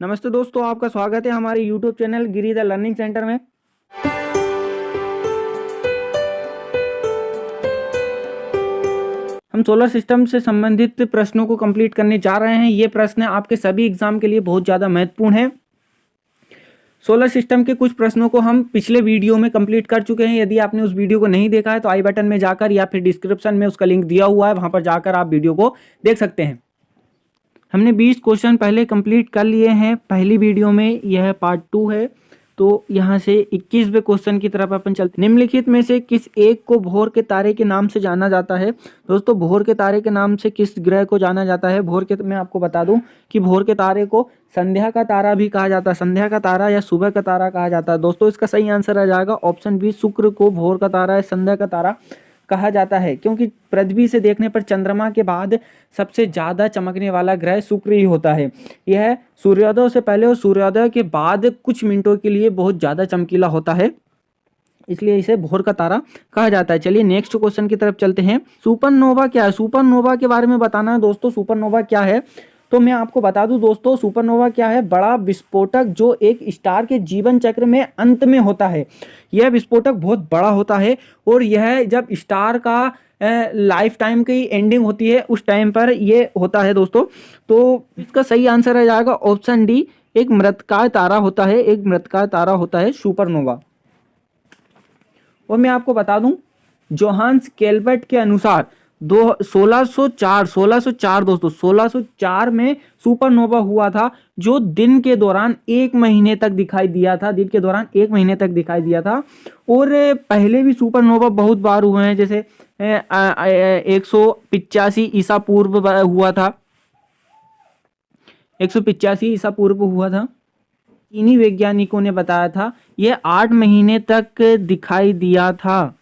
नमस्ते दोस्तों, आपका स्वागत है हमारे YouTube channel Giri the learning centre में। हम सोलर सिस्टम से संबंधित प्रश्नों को कंप्लीट करने जा रहे हैं। ये प्रश्न आपके सभी एग्जाम के लिए बहुत ज़्यादा महत्वपूर्ण है। सोलर सिस्टम के कुछ प्रश्नों को हम पिछले वीडियो में कंप्लीट कर चुके हैं। यदि आपने उस वीडियो को नहीं देखा है तो आई बटन में जाकर या फिर डिस्क्रिप्शन में उसका लिंक दिया हुआ है, वहाँ पर जाकर आप वीडियो को देख सकते हैं। हमने 20 क्वेश्चन पहले कंप्लीट कर लिए हैं पहली वीडियो में, यह पार्ट 2 है। तो यहाँ से 21वें क्वेश्चन की तरफ अपन चलते। निम्नलिखित में से किस एक को भोर के तारे के नाम से जाना जाता है? दोस्तों, भोर के तारे के नाम से किस ग्रह को जाना जाता है? भोर के, मैं आपको बता दूं कि भोर के तारे को संध्या का तारा भी कहा जाता है। संध्या का तारा या सुबह का तारा कहा जाता है। दोस्तों, इसका सही आंसर आ जाएगा ऑप्शन बी, शुक्र को भोर का तारा या संध्या का तारा कहा जाता है, क्योंकि पृथ्वी से देखने पर चंद्रमा के बाद सबसे ज्यादा चमकने वाला ग्रह शुक्र ही होता है। यह सूर्योदय से पहले और सूर्योदय के बाद कुछ मिनटों के लिए बहुत ज्यादा चमकीला होता है, इसलिए इसे भोर का तारा कहा जाता है। चलिए नेक्स्ट क्वेश्चन की तरफ चलते हैं। सुपरनोवा क्या है? सुपरनोवा के बारे में बताना है दोस्तों। सुपरनोवा क्या है तो मैं आपको बता दूं दोस्तों, सुपरनोवा क्या है? बड़ा विस्फोटक जो एक स्टार के जीवन चक्र में अंत में होता है। यह विस्फोटक बहुत बड़ा होता है और यह जब स्टार का लाइफ टाइम की एंडिंग होती है उस टाइम पर ये होता है दोस्तों। तो इसका सही आंसर आ जाएगा ऑप्शन डी, एक मृतकाय तारा होता है। एक मृतकाय तारा होता है सुपरनोवा। और मैं आपको बता दूं, जोहान्स कैल्बर्ट के अनुसार 1604 दोस्तों, 1604 में सुपरनोवा हुआ था, जो दिन के दौरान 1 महीने तक दिखाई दिया था। दिन के दौरान 1 महीने तक दिखाई दिया था। और पहले भी सुपरनोवा बहुत बार हुए हैं, जैसे 185 ईसा पूर्व हुआ था। 185 ईसा पूर्व हुआ था। चीनी वैज्ञानिकों ने बताया था यह 8 महीने तक दिखाई दिया था।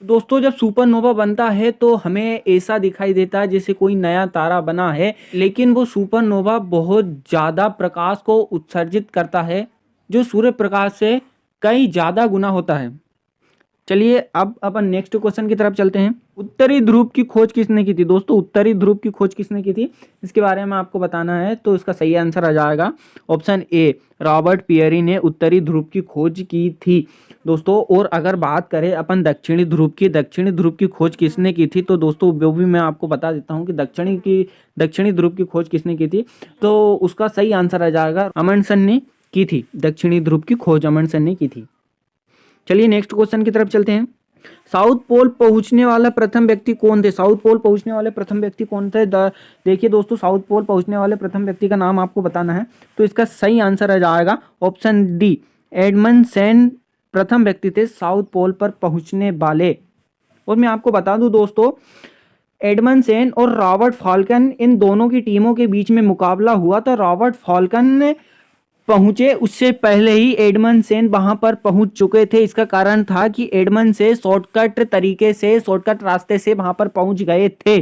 दोस्तों, जब सुपरनोवा बनता है तो हमें ऐसा दिखाई देता है जैसे कोई नया तारा बना है, लेकिन वो सुपरनोवा बहुत ज़्यादा प्रकाश को उत्सर्जित करता है, जो सूर्य प्रकाश से कई ज़्यादा गुना होता है। चलिए अब अपन नेक्स्ट क्वेश्चन की तरफ चलते हैं। उत्तरी ध्रुव की खोज किसने की थी? दोस्तों, उत्तरी ध्रुव की खोज किसने की थी, इसके बारे में आपको बताना है। तो इसका सही आंसर आ जाएगा ऑप्शन ए, रॉबर्ट पियरी ने उत्तरी ध्रुव की खोज की थी दोस्तों। और अगर बात करें अपन दक्षिणी ध्रुव की, दक्षिणी ध्रुव की खोज किसने की थी, तो दोस्तों वो भी मैं आपको बता देता हूँ कि दक्षिणी ध्रुव की खोज किसने की थी। तो उसका सही आंसर आ जाएगा अमंडसन ने की थी। दक्षिणी ध्रुव की खोज अमंडसन ने की थी। चलिए नेक्स्ट क्वेश्चन की तरफ चलते हैं। साउथ पोल पहुंचने वाला प्रथम व्यक्ति कौन थे? साउथ पोल पहुंचने वाले प्रथम व्यक्ति कौन थे? देखिए दोस्तों, साउथ पोल पहुंचने वाले प्रथम व्यक्ति का नाम आपको बताना है। तो इसका सही आंसर आ जाएगा ऑप्शन डी, एडमंडसन प्रथम व्यक्ति थे साउथ पोल पर पहुंचने वाले। और मैं आपको बता दूं दोस्तों, एडमंडसन और रॉबर्ट फॉल्कन, इन दोनों की टीमों के बीच में मुकाबला हुआ था। रॉबर्ट फॉल्कन पहुंचे, उससे पहले ही एडमंडसन वहां पर पहुंच चुके थे। इसका कारण था कि एडमंडसन शॉर्टकट रास्ते से वहां पर पहुंच गए थे।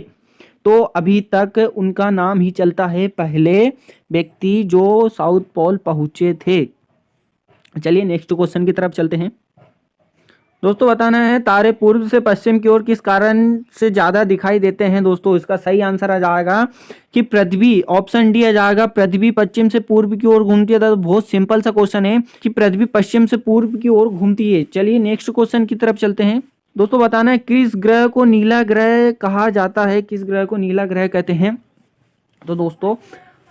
तो अभी तक उनका नाम ही चलता है पहले व्यक्ति जो साउथ पोल पहुंचे थे। चलिए नेक्स्ट क्वेश्चन की तरफ चलते हैं। दोस्तों, बताना है तारे पूर्व से पश्चिम की ओर किस कारण से ज्यादा दिखाई देते हैं? दोस्तों, इसका सही आंसर आ जाएगा कि पृथ्वी, ऑप्शन डी आ जाएगा, पृथ्वी पश्चिम से पूर्व की ओर घूमती है। तो बहुत सिंपल सा क्वेश्चन है कि पृथ्वी पश्चिम से पूर्व की ओर घूमती है। चलिए नेक्स्ट क्वेश्चन की तरफ चलते हैं। दोस्तों, बताना है किस ग्रह को नीला ग्रह कहा जाता है? किस ग्रह को नीला ग्रह कहते हैं? तो दोस्तों,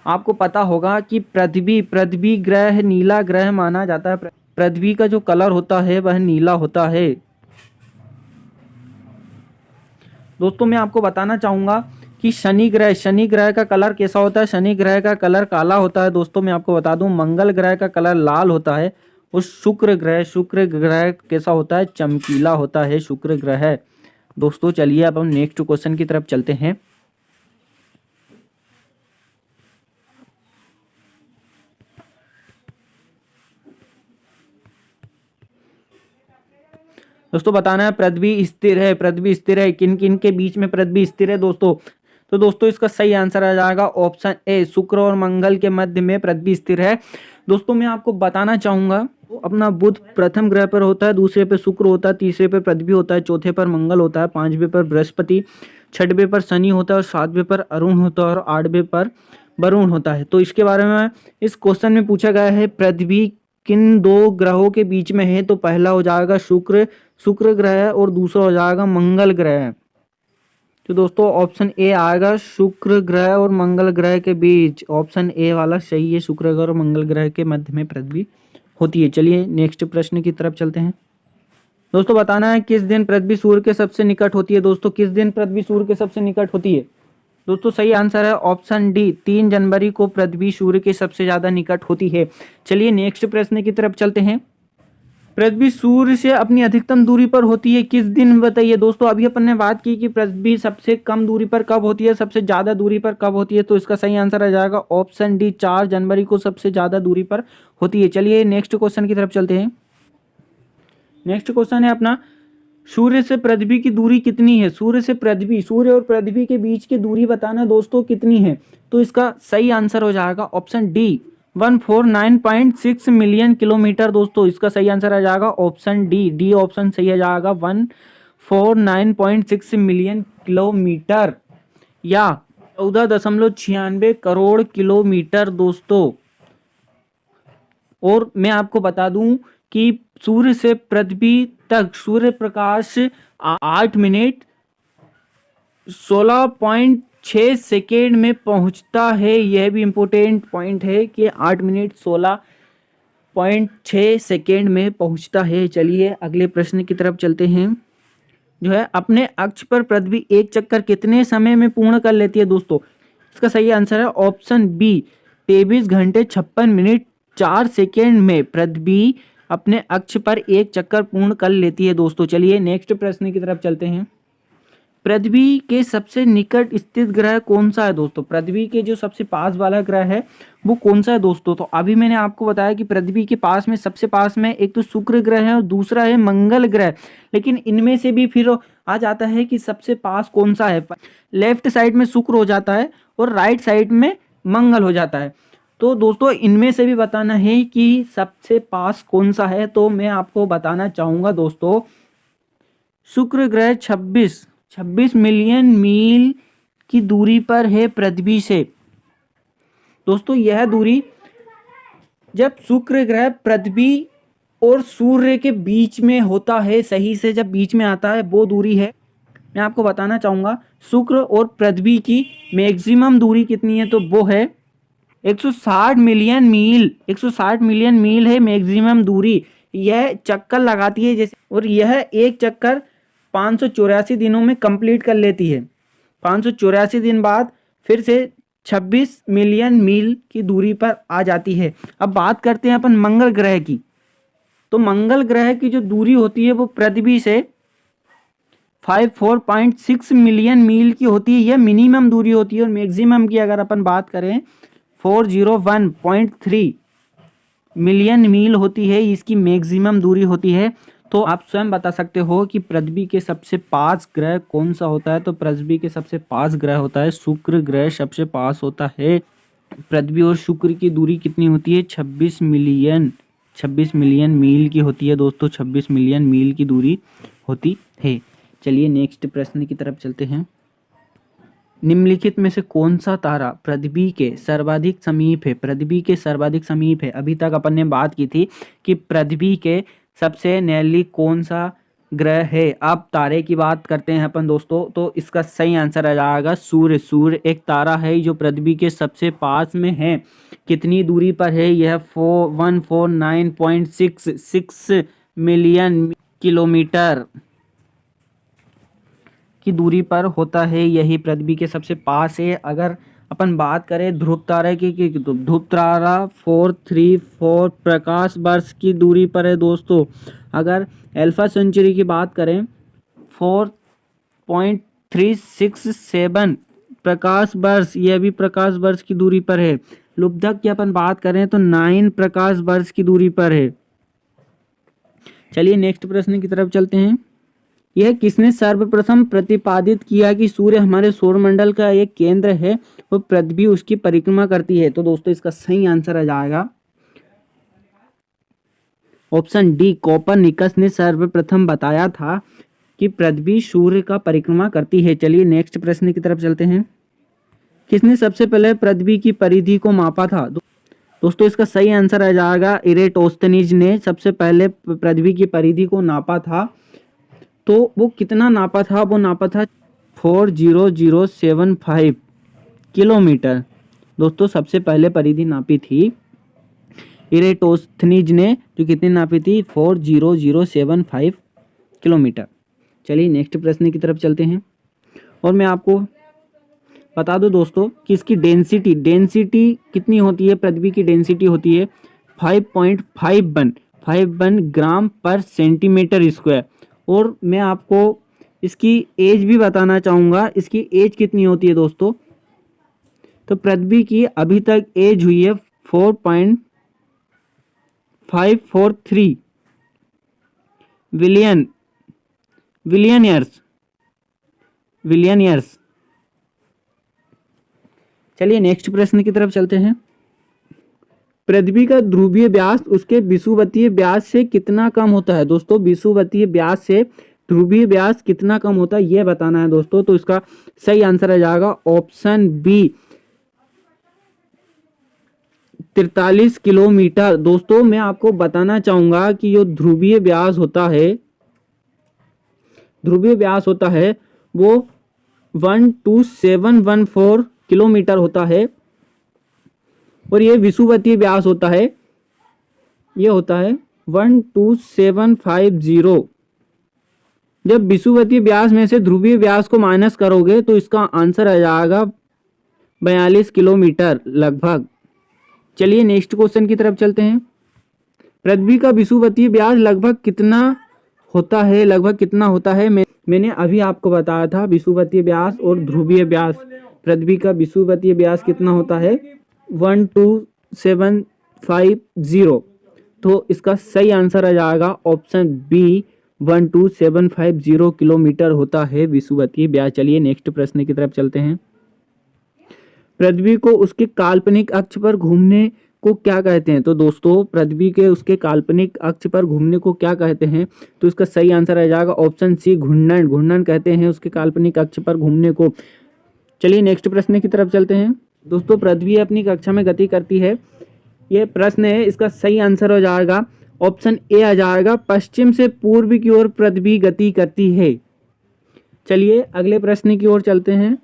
आपको पता होगा कि पृथ्वी ग्रह नीला ग्रह माना जाता है। पृथ्वी का जो कलर होता है वह नीला होता है। दोस्तों, मैं आपको बताना चाहूंगा कि शनि ग्रह का कलर कैसा होता है? शनि ग्रह का कलर काला होता है। दोस्तों, मैं आपको बता दूं मंगल ग्रह का कलर लाल होता है। और शुक्र ग्रह कैसा होता है? चमकीला होता है शुक्र ग्रह। दोस्तों, चलिए अब हम नेक्स्ट क्वेश्चन की तरफ चलते हैं। दोस्तों, बताना है पृथ्वी स्थिर है किन किन के बीच में पृथ्वी स्थिर है दोस्तों? तो दोस्तों, इसका सही आंसर आ जाएगा ऑप्शन ए, शुक्र और मंगल के मध्य में पृथ्वी स्थिर है। दोस्तों, मैं आपको बताना चाहूंगा, तो अपना बुध प्रथम ग्रह पर होता है, दूसरे पे शुक्र होता है, तीसरे पे पृथ्वी होता है, चौथे पर मंगल होता है, पांचवें पर बृहस्पति, छठवें पर शनि होता है और सातवें पर अरुण होता है और आठवें पर वरुण होता है। तो इसके बारे में इस क्वेश्चन में पूछा गया है पृथ्वी किन दो ग्रहों के बीच में है। तो पहला हो जाएगा शुक्र ग्रह और दूसरा हो जाएगा मंगल ग्रह। तो दोस्तों ऑप्शन ए आएगा, शुक्र ग्रह और मंगल ग्रह के बीच। ऑप्शन ए वाला सही है, शुक्र ग्रह और मंगल ग्रह के मध्य में पृथ्वी होती है। चलिए नेक्स्ट प्रश्न की तरफ चलते हैं। दोस्तों बताना है किस दिन पृथ्वी सूर्य के सबसे निकट होती है। दोस्तों किस दिन पृथ्वी सूर्य के सबसे निकट होती है? दोस्तों सही आंसर है ऑप्शन डी, 3 जनवरी को पृथ्वी सूर्य के सबसे ज्यादा निकट होती है। चलिए नेक्स्ट प्रश्न की तरफ चलते हैं। पृथ्वी सूर्य से अपनी अधिकतम दूरी पर होती है किस दिन, बताइए। दोस्तों अभी अपन ने बात की कि पृथ्वी सबसे कम दूरी पर कब होती है, सबसे ज्यादा दूरी पर कब होती है। तो इसका सही आंसर आ जाएगा ऑप्शन डी, 4 जनवरी को सबसे ज्यादा दूरी पर होती है। चलिए नेक्स्ट क्वेश्चन की तरफ चलते हैं। नेक्स्ट क्वेश्चन है अपना, सूर्य से पृथ्वी की दूरी कितनी है? सूर्य और पृथ्वी के बीच की दूरी बताना दोस्तों कितनी है। तो इसका सही आंसर हो जाएगा ऑप्शन डी, 149.6 मिलियन किलोमीटर। दोस्तों इसका सही आंसर आ जाएगा ऑप्शन डी ऑप्शन सही आ जाएगा 149.6 मिलियन किलोमीटर या 14.96 करोड़ किलोमीटर दोस्तों। और मैं आपको बता दूं कि सूर्य से पृथ्वी तक सूर्य प्रकाश 8 मिनट 16.6 सेकेंड में पहुंचता है। यह भी इम्पोर्टेंट पॉइंट है कि 8 मिनट 16.6 सेकेंड में पहुंचता है। चलिए अगले प्रश्न की तरफ चलते हैं। जो है अपने अक्ष पर पृथ्वी एक चक्कर कितने समय में पूर्ण कर लेती है? दोस्तों इसका सही आंसर है ऑप्शन बी, 23 घंटे 56 मिनट 4 सेकेंड में पृथ्वी अपने अक्ष पर एक चक्कर पूर्ण कर लेती है दोस्तों। चलिए नेक्स्ट प्रश्न की तरफ चलते हैं। पृथ्वी के सबसे निकट स्थित ग्रह कौन सा है? दोस्तों पृथ्वी के जो सबसे पास वाला ग्रह है वो कौन सा है दोस्तों? तो अभी मैंने आपको बताया कि पृथ्वी के पास में सबसे पास में एक तो शुक्र ग्रह है और दूसरा है मंगल ग्रह। लेकिन इनमें से भी फिर आ जाता है कि सबसे पास कौन सा है। लेफ्ट साइड में शुक्र हो जाता है और राइट साइड में मंगल हो जाता है। तो दोस्तों इनमें से भी बताना है कि सबसे पास कौन सा है। तो मैं आपको बताना चाहूंगा दोस्तों, शुक्र ग्रह 26 मिलियन मील की दूरी पर है पृथ्वी से। दोस्तों यह दूरी जब शुक्र ग्रह पृथ्वी और सूर्य के बीच में होता है, सही से जब बीच में आता है वो दूरी है। मैं आपको बताना चाहूंगा शुक्र और पृथ्वी की मैक्सिमम दूरी कितनी है। तो वो है 160 मिलियन मील। 160 मिलियन मील है मैक्सिमम दूरी। यह चक्कर लगाती है जैसे, और यह एक चक्कर 584 दिनों में कंप्लीट कर लेती है। 584 दिन बाद फिर से 26 मिलियन मील की दूरी पर आ जाती है। अब बात करते हैं अपन मंगल ग्रह की। तो मंगल ग्रह की जो दूरी होती है वो पृथ्वी से 54.6 मिलियन मील की होती है। यह मिनिमम दूरी होती है। और मैक्सिमम की अगर अपन बात करें 401.3 मिलियन मील होती है, इसकी मैक्सिमम दूरी होती है। तो आप स्वयं बता सकते हो कि पृथ्वी के सबसे पास ग्रह कौन सा होता है। तो पृथ्वी के सबसे पास ग्रह होता है शुक्र ग्रह, सबसे पास होता है। पृथ्वी और शुक्र की दूरी कितनी होती है? 26 मिलियन मील की होती है दोस्तों। 26 मिलियन मील की दूरी होती है। चलिए नेक्स्ट प्रश्न की तरफ चलते हैं। निम्नलिखित में से कौन सा तारा पृथ्वी के सर्वाधिक समीप है? पृथ्वी के सर्वाधिक समीप है। अभी तक अपन ने बात की थी कि पृथ्वी के सबसे नजदीक कौन सा ग्रह है। अब तारे की बात करते हैं अपन दोस्तों। तो इसका सही आंसर आ जाएगा सूर्य। सूर्य एक तारा है जो पृथ्वी के सबसे पास में है। कितनी दूरी पर है? यह 149.66 मिलियन किलोमीटर की दूरी पर होता है। यही पृथ्वी के सबसे पास है। अगर अपन बात करें ध्रुव तारे की तो ध्रुव तारा 434 प्रकाश वर्ष की दूरी पर है दोस्तों। अगर अल्फा सेंचुरी की बात करें 4.367 प्रकाश वर्ष, यह भी प्रकाश वर्ष की दूरी पर है। लुब्धक की अपन बात करें तो 9 प्रकाश वर्ष की दूरी पर है। चलिए नेक्स्ट प्रश्न की तरफ चलते हैं। यह किसने सर्वप्रथम प्रतिपादित किया कि सूर्य हमारे सौरमंडल का एक केंद्र है और पृथ्वी उसकी परिक्रमा करती है? तो दोस्तों इसका सही आंसर आ जाएगा ऑप्शन डी, कोपरनिकस ने सर्वप्रथम बताया था कि पृथ्वी सूर्य का परिक्रमा करती है। चलिए नेक्स्ट प्रश्न की तरफ चलते हैं। किसने सबसे पहले पृथ्वी की परिधि को मापा था? दोस्तों इसका सही आंसर आ जाएगा इरेटोस्थनीज ने सबसे पहले पृथ्वी की परिधि को नापा था। तो वो कितना नापा था? वो नापा था 40075 किलोमीटर। दोस्तों सबसे पहले परिधि नापी थी इरेटोस्थनीज ने, जो कितनी नापी थी? 40075 किलोमीटर। चलिए नेक्स्ट प्रश्न की तरफ चलते हैं। और मैं आपको बता दूं दोस्तों कि इसकी डेंसिटी कितनी होती है? पृथ्वी की डेंसिटी होती है 5.51 ग्राम पर सेंटीमीटर स्क्वायर। और मैं आपको इसकी एज भी बताना चाहूँगा। इसकी एज कितनी होती है दोस्तों? तो पृथ्वी की अभी तक एज हुई है 4.543 बिलियन ईयर्स। चलिए नेक्स्ट प्रश्न की तरफ चलते हैं। पृथ्वी का ध्रुवीय व्यास उसके विषुवतीय व्यास से कितना कम होता है? दोस्तों विषुवतीय व्यास से ध्रुवीय व्यास कितना कम होता है यह बताना है दोस्तों। तो इसका सही आंसर आ जाएगा ऑप्शन बी 43 किलोमीटर। दोस्तों मैं आपको बताना चाहूंगा कि जो ध्रुवीय व्यास होता है वो 12714 किलोमीटर होता है। और ये विषुवतीय व्यास होता है, ये होता है 12750। जब विषुवतीय व्यास में से ध्रुवीय व्यास को माइनस करोगे तो इसका आंसर आ जाएगा 42 किलोमीटर लगभग। चलिए नेक्स्ट क्वेश्चन की तरफ चलते हैं। पृथ्वी का विषुवतीय व्यास लगभग कितना होता है? मैंने अभी आपको बताया था विषुवतीय व्यास और ध्रुवीय व्यास। पृथ्वी का विषुवतीय व्यास कितना होता है? 12750। तो इसका सही आंसर आ जाएगा ऑप्शन बी 12750 किलोमीटर होता है विषुवतीय व्यास। चलिए नेक्स्ट प्रश्न की तरफ चलते हैं। पृथ्वी को उसके काल्पनिक अक्ष पर घूमने को क्या कहते हैं? तो दोस्तों पृथ्वी के उसके काल्पनिक अक्ष पर घूमने को क्या कहते हैं? तो इसका सही आंसर आ जाएगा ऑप्शन सी घूर्णन कहते हैं उसके काल्पनिक अक्ष पर घूमने को। चलिए नेक्स्ट प्रश्न की तरफ चलते हैं। दोस्तों पृथ्वी अपनी कक्षा में गति करती है, यह प्रश्न है। इसका सही आंसर हो जाएगा ऑप्शन ए आ जाएगा पश्चिम से पूर्व की ओर पृथ्वी गति करती है। चलिए अगले प्रश्न की ओर चलते हैं।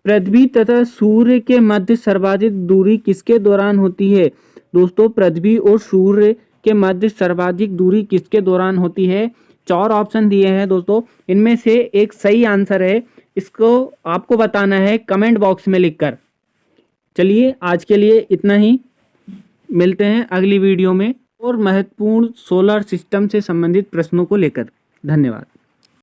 पृथ्वी तथा सूर्य के मध्य सर्वाधिक दूरी किसके दौरान होती है? दोस्तों पृथ्वी और सूर्य के मध्य सर्वाधिक दूरी किसके दौरान होती है? 4 ऑप्शन दिए हैं दोस्तों, इनमें से एक सही आंसर है। इसको आपको बताना है कमेंट बॉक्स में लिखकर। चलिए आज के लिए इतना ही, मिलते हैं अगली वीडियो में और महत्वपूर्ण सोलर सिस्टम से संबंधित प्रश्नों को लेकर। धन्यवाद।